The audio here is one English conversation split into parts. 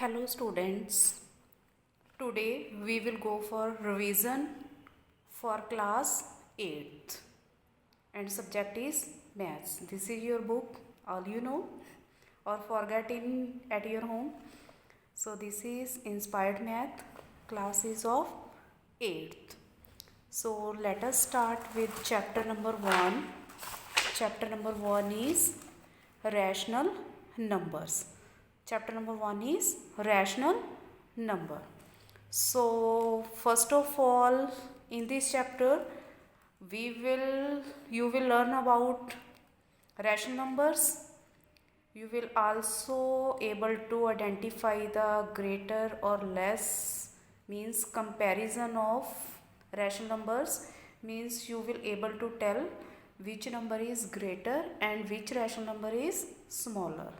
Hello students, today we will go for revision for class 8th and subject is maths. This is your book, all you know or forget in at your home. So this is Inspired Math, class is of 8th. So let us start with chapter number 1. Chapter number 1 is rational numbers. Chapter number 1 is rational number. So first of all, in this chapter you will learn about rational numbers. You will also able to identify the greater or less, means comparison of rational numbers, means you will able to tell which number is greater and which rational number is smaller.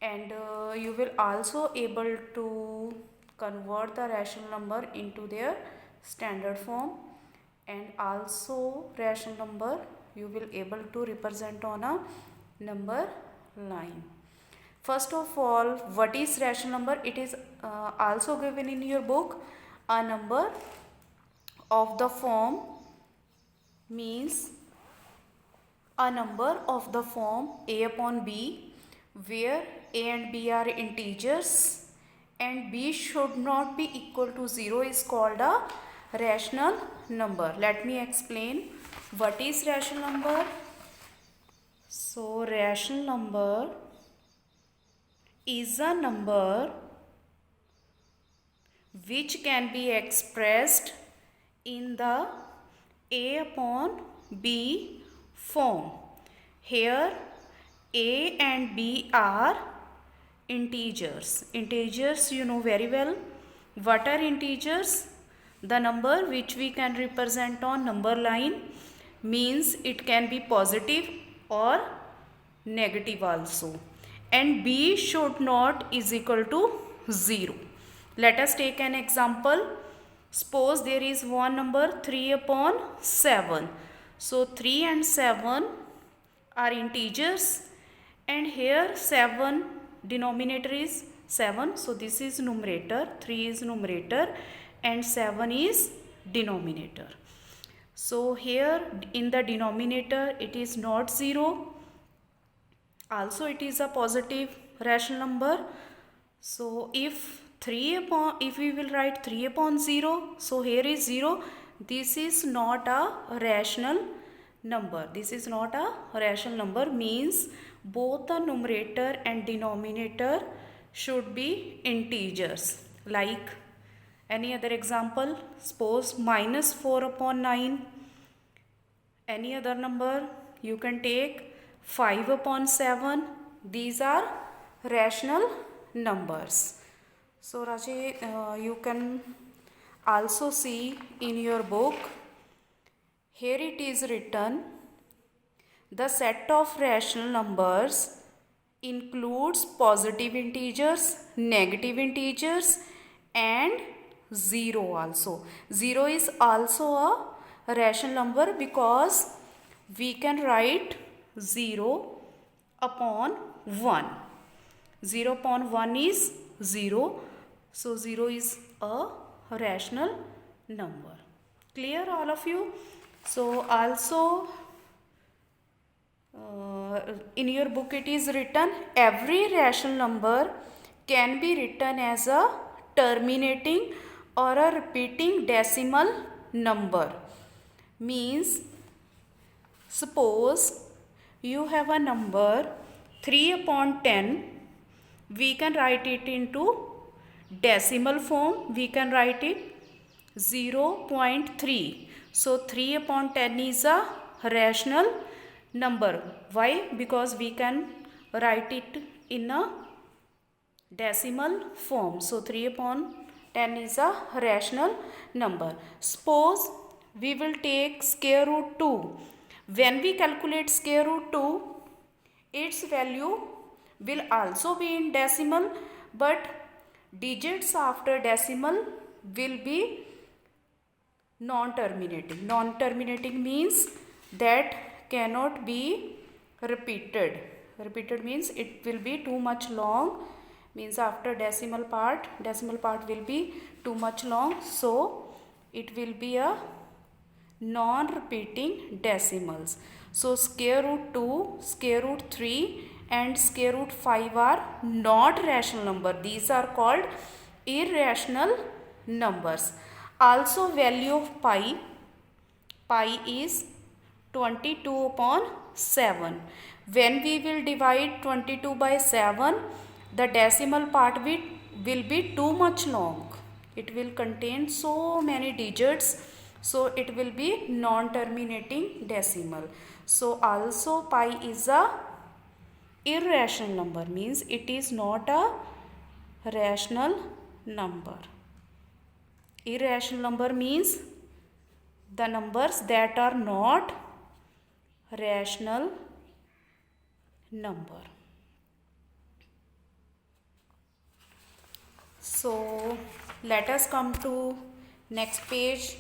And you will also able to convert the rational number into their standard form, and also rational number you will able to represent on a number line. First of all, what is rational number? It is also given in your book. A number of the form, means a number of the form a upon b, where a and b are integers and b should not be equal to 0 is called a rational number. Let me explain what is rational number. So rational number is a number which can be expressed in the a upon b form. Here a and b are integers. Integers you know very well. What are integers? The number which we can represent on number line, means it can be positive or negative also, and b should not is equal to 0. Let us take an example. Suppose there is one number 3 upon 7. So 3 and 7 are integers, and here 7 denominator is 7. So this is numerator, 3 is numerator and 7 is denominator. So here in the denominator it is not 0. Also it is a positive rational number. So if we will write 3 upon 0, so here is 0. This is not a rational number. This is not a rational number, means both the numerator and denominator should be integers. Like any other example, suppose minus 4 upon 9. Any other number you can take 5 upon 7. These are rational numbers. So Raji, you can also see in your book, here it is written, the set of rational numbers includes positive integers, negative integers and 0 also. 0 is also a rational number because we can write 0 upon 1. 0 upon 1 is 0. So 0 is a rational number. Clear all of you? So also in your book it is written, every rational number can be written as a terminating or a repeating decimal number. Means suppose you have a number 3 upon 10, we can write it into decimal form. We can write it 0.3. So 3 upon 10 is a rational number. Why? Because we can write it in a decimal form. So 3 upon 10 is a rational number. Suppose we will take square root 2. When we calculate square root 2, its value will also be in decimal, but digits after decimal will be non-terminating. Non-terminating means that cannot be repeated. Repeated means it will be too much long means after decimal part will be too much long, so it will be a non-repeating decimals. So square root 2, square root 3 and square root 5 are not rational number. These are called irrational numbers. Also value of pi is 22 upon 7. When we will divide 22 by 7, the decimal part will be too much long. It will contain so many digits, so it will be non-terminating decimal. So also pi is a irrational number, means it is not a rational number. Irrational number means the numbers that are not rational number. So let us come to next page.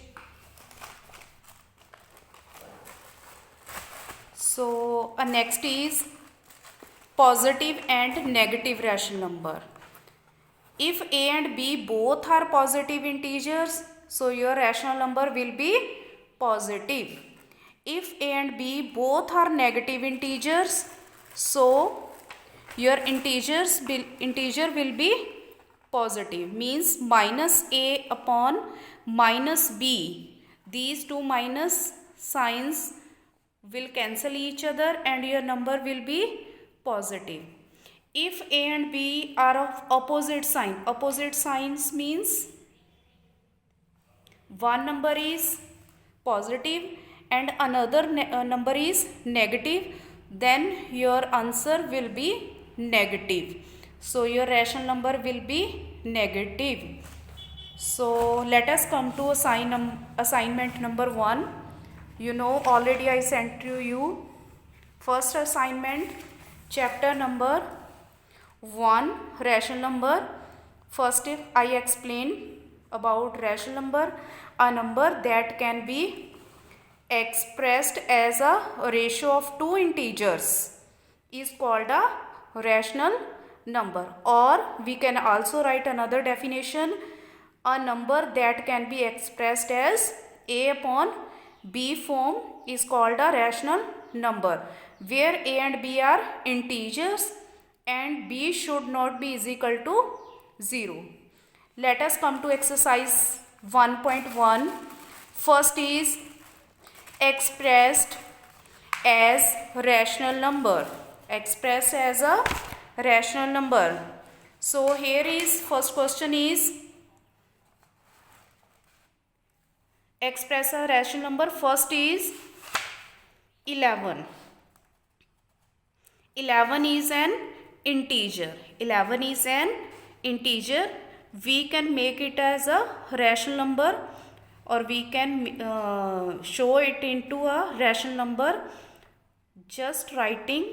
So next is positive and negative rational number. If a and b both are positive integers, so your rational number will be positive. If a and b both are negative integers, so your integer will be positive, means minus a upon minus b. These two minus signs will cancel each other and your number will be positive. If a and b are of opposite signs means one number is positive and another number is negative, then your answer will be negative. So your rational number will be negative. So let us come to assignment number 1. You know, already I sent to you first assignment, chapter number 1, rational number. First, if I explain about rational number, a number that can be expressed as a ratio of two integers is called a rational number. Or we can also write another definition, a number that can be expressed as a upon b form is called a rational number, where a and b are integers and b should not be is equal to 0. Let us come to exercise 1.1. First is expressed as rational number. Expressed as a rational number. So here is first question is express a rational number. First is 11. 11 is an integer. 11 is an integer. We can make it as a rational number, or we can show it into a rational number just writing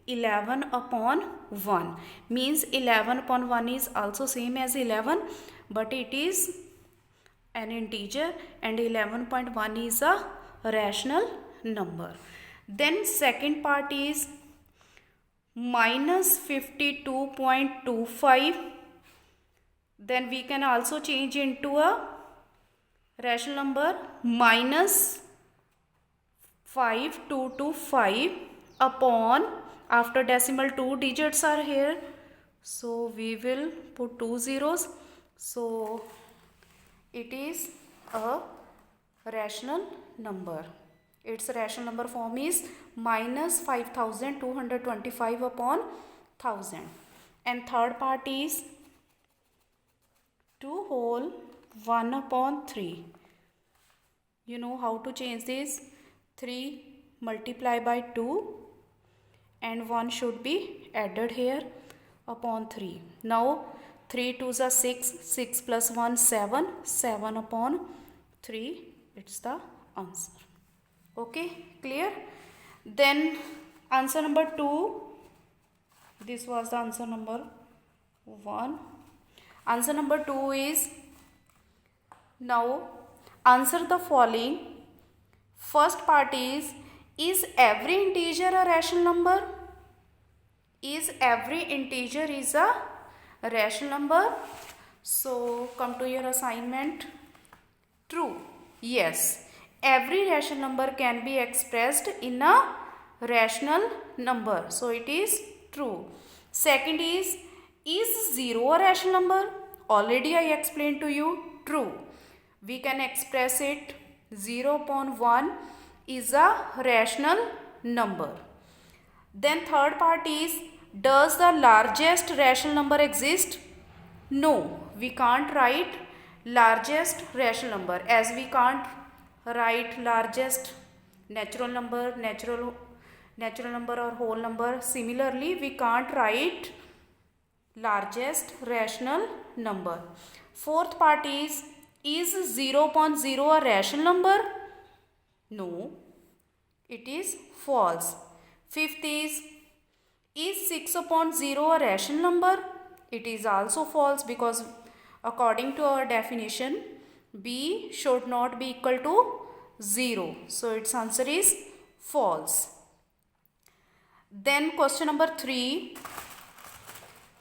11 upon 1. Means 11 upon 1 is also same as 11, but it is an integer and 11.1 is a rational number. Then second part is minus 52.25. Then we can also change into a rational number, minus 5225 upon, after decimal 2 digits are here, so we will put 2 zeros. So it is a rational number. Its rational number form is minus 5225 upon 1000. And third part is 2 whole 1 upon 3. You know how to change this. 3 multiply by 2 and 1 should be added here upon 3. Now 3 2s are 6, 6 plus 1 7, 7 upon 3, it's the answer. Okay, clear? Then answer number 2, this was the answer number 1. Answer number 2 is, now answer the following. First part is every integer a rational number? Is every integer is a rational number. So come to your assignment. True. Yes. Every rational number can be expressed in a rational number. So it is true. Second is 0 a rational number? Already I explained to you. True. We can express it 0 upon 1 is a rational number. Then third part is, does the largest rational number exist? No, we can't write largest rational number, as we can't write largest natural number, natural number or whole number. Similarly, we can't write largest rational number. Fourth part is 0 upon 0 a rational number? No, it is false. Fifth is 6 upon 0 a rational number? It is also false, because according to our definition, b should not be equal to 0. So its answer is false. Then question number 3.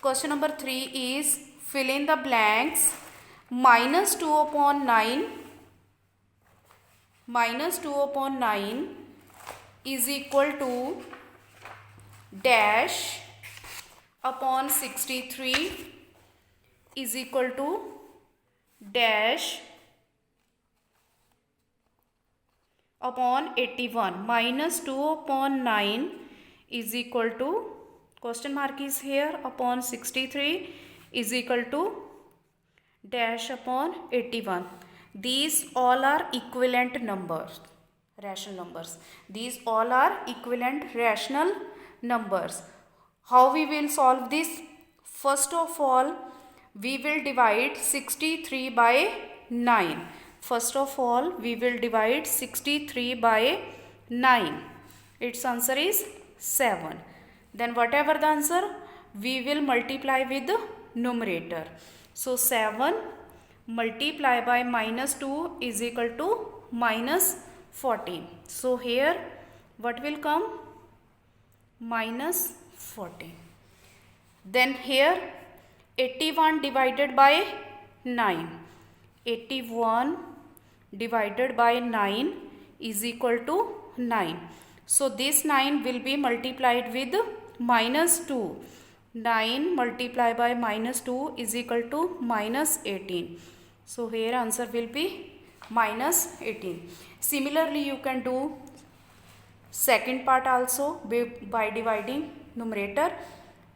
Question number 3 is, fill in the blanks. Minus 2 upon 9 is equal to dash upon 63 is equal to dash upon 81. Minus 2 upon 9 is equal to, question mark is here, upon 63 is equal to dash upon 81. These all are equivalent numbers, rational numbers. These all are equivalent rational numbers. How we will solve this? First of all, we will divide 63 by 9. First of all, we will divide 63 by 9. Its answer is 7. Then whatever the answer, we will multiply with the numerator. So 7 multiply by minus 2 is equal to minus 14. So here what will come? Minus 14. Then here 81 divided by 9. 81 divided by 9 is equal to 9. So this 9 will be multiplied with minus 2. 9 multiplied by minus 2 is equal to minus 18. So here answer will be minus 18. Similarly, you can do second part also by dividing numerator,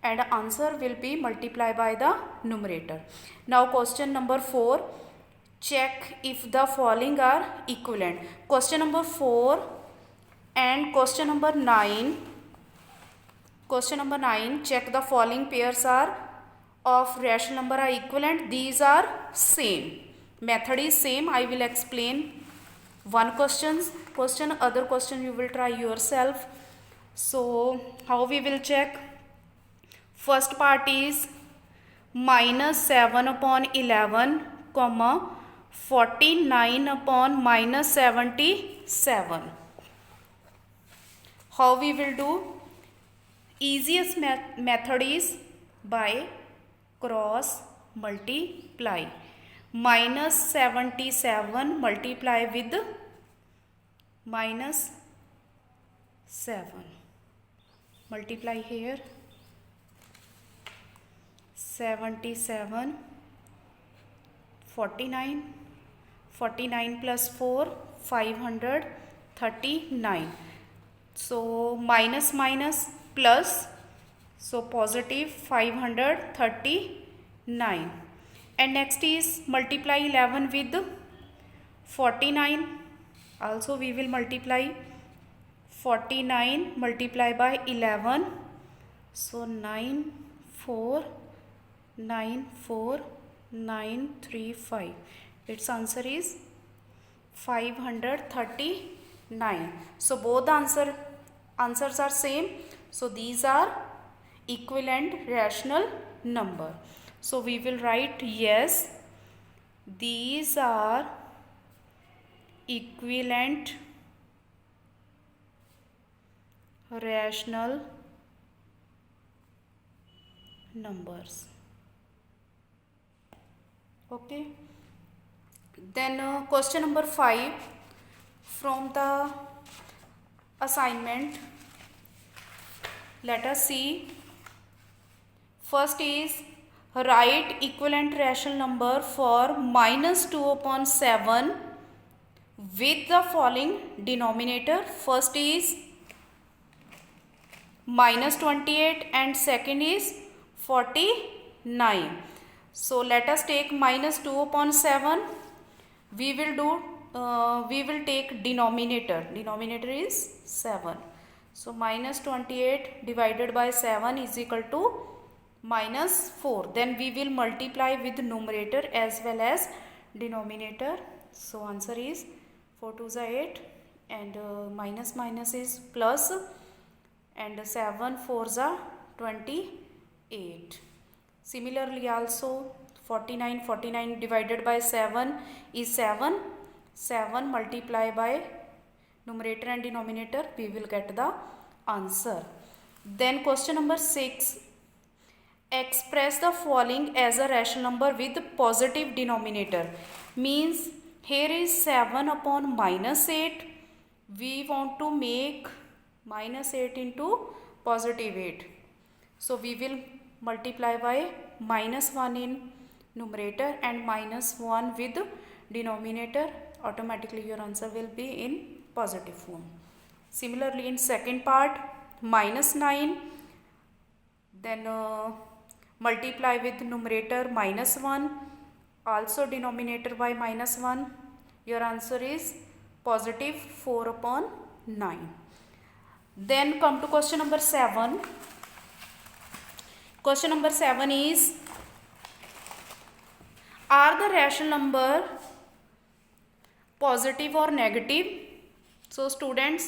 and answer will be multiplied by the numerator. Now question number 4. Check if the following are equivalent. Question number 4 and question number 9. Question number 9, check the following pairs are of rational number are equivalent. These are same. Method is same. I will explain one question, other question you will try yourself. So how we will check? First part is minus 7 upon 11, comma 49 upon minus 77. How we will do? Easiest method is by cross multiply. Minus 77 multiply with minus 7. Multiply here. 77, 49, 49 plus 4, 539. So minus minus plus, so positive 539. And next is multiply 11 with 49. Also we will multiply 49 multiply by 11. So 94935. Its answer is 539. So both the answers are same. So these are equivalent rational number. So we will write yes, these are equivalent rational numbers. Okay. Then question number 5 from the assignment. Let us see. First is write equivalent rational number for -2/7 with the following denominator. First is -28 and second is 49. So let us take -2/7. We will take denominator. Denominator is 7. So -28 divided by 7 is equal to -4. Then we will multiply with numerator as well as denominator. So answer is 4 2s are 8 and minus is plus and 7 4s are 28. Similarly also 49 divided by 7 is 7. 7 multiply by numerator and denominator, we will get the answer. Then question number 6. Express the following as a rational number with positive denominator. Means here is 7 upon -8. We want to make -8 into +8. So we will multiply by -1 in numerator and -1 with denominator. Automatically your answer will be in positive form. Similarly in second part -9, then multiply with numerator -1, also denominator by -1. Your answer is positive 4/9. Then come to question number 7. Question number 7 is, are the rational number positive or negative? So students,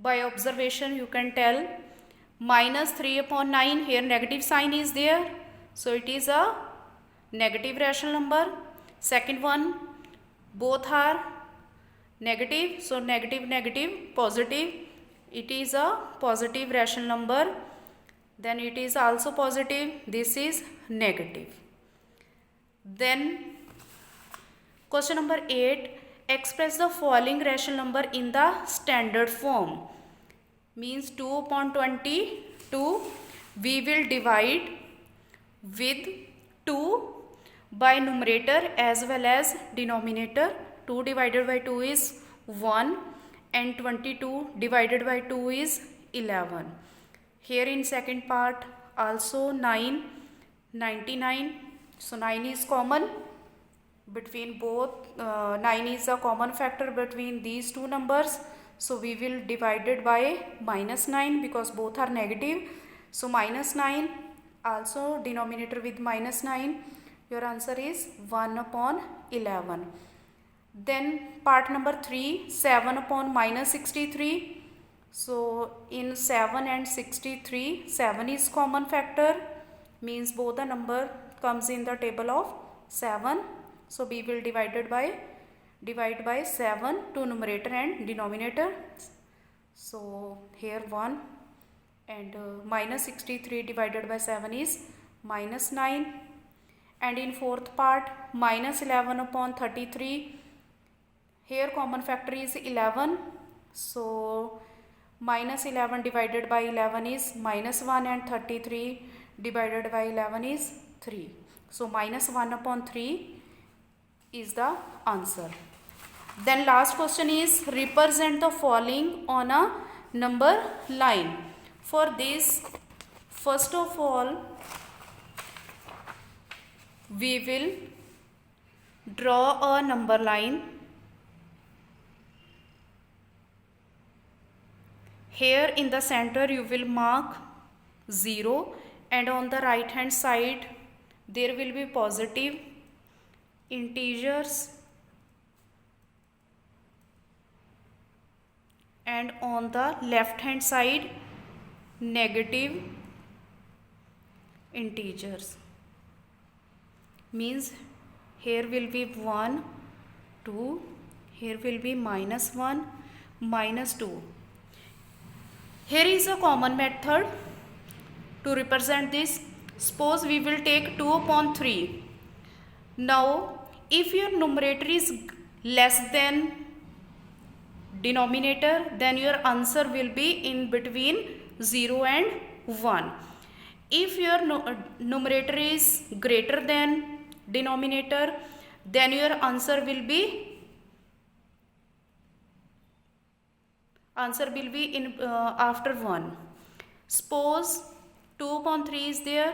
by observation you can tell -3/9, here negative sign is there, so it is a negative rational number. Second one, both are negative, so negative positive, it is a positive rational number. Then it is also positive, this is negative. Then question number 8. Express the following rational number in the standard form. Means 2/22. We will divide with 2 by numerator as well as denominator. 2 divided by 2 is 1 and 22 divided by 2 is 11. Here in second part also 9, 99. So 9 is common between both. 9 is a common factor between these two numbers. So we will divide it by -9 because both are negative. So -9, also denominator with -9. Your answer is 1/11. Then part number 3, 7 upon -63. So in 7 and 63, 7 is common factor, means both the number comes in the table of 7. So we will divide by 7 to numerator and denominator. So here 1 and -63 divided by 7 is -9. And in fourth part -11/33. Here common factor is 11. So -11 divided by 11 is -1 and 33 divided by 11 is 3. So -1/3 is the answer. Then last question is, represent the following on a number line. For this, first of all, we will draw a number line. Here in the center you will mark 0 and on the right hand side there will be positive integers and on the left hand side negative integers. Means here will be 1, 2, here will be -1, -2. Here is a common method to represent this. Suppose we will take 2/3. Now if your numerator is less than denominator, then your answer will be in between 0 and 1. If your numerator is greater than denominator, then your answer will be in after 1. Suppose 2 upon 3 is there,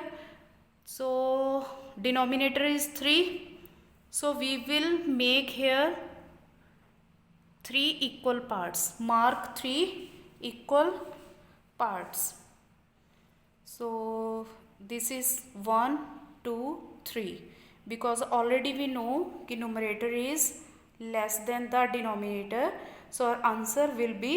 so denominator is 3, so we will make here 3 equal parts. Mark 3 equal parts. So this is 1 2 3, because already we know कि numerator is less than the denominator, so our answer will be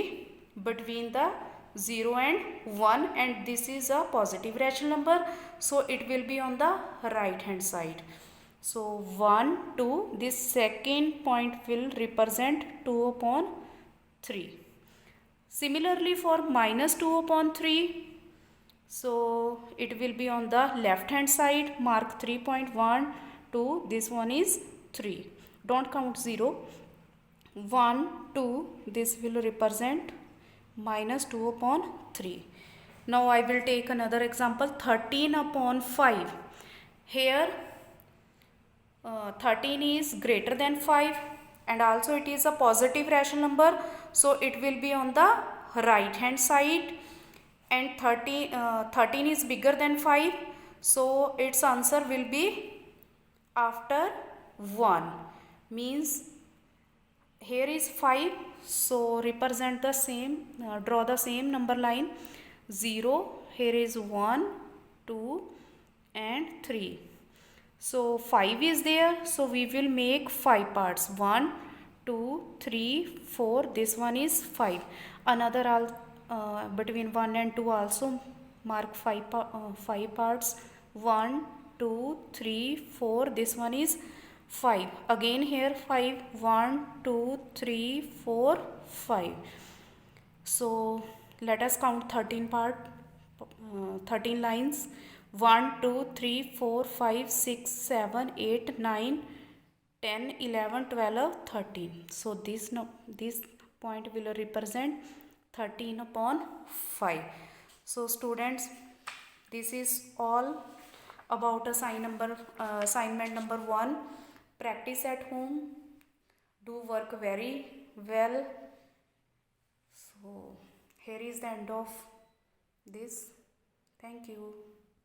between the 0 and 1, and this is a positive rational number, so it will be on the right hand side. So 1 2, this second point will represent 2 upon 3. Similarly for minus 2 upon 3, so it will be on the left hand side. Mark 3.1 2, this one is 3, don't count 0. 1 2, this will represent minus 2 upon 3. Now I will take another example, 13 upon 5. Here 13 is greater than 5, and also it is a positive rational number, so it will be on the right hand side. And 13 is bigger than 5, so its answer will be after 1. Means here is 5, so represent the same, draw the same number line. 0, here is 1 2 and 3. So 5 is there, so we will make 5 parts. 1 2 3 4, this one is 5. Another between 1 and 2 also mark 5 parts. 1 2 3 4, this one is 5. Again here 5, 1 2 3 4 5. So let us count 13 lines. 1 2 3 4 5 6 7 8 9 10 11 12 13. So this point will represent 13 upon 5. So students, this is all about assignment number 1. Practice at home, do work very well. So here is the end of this. Thank you.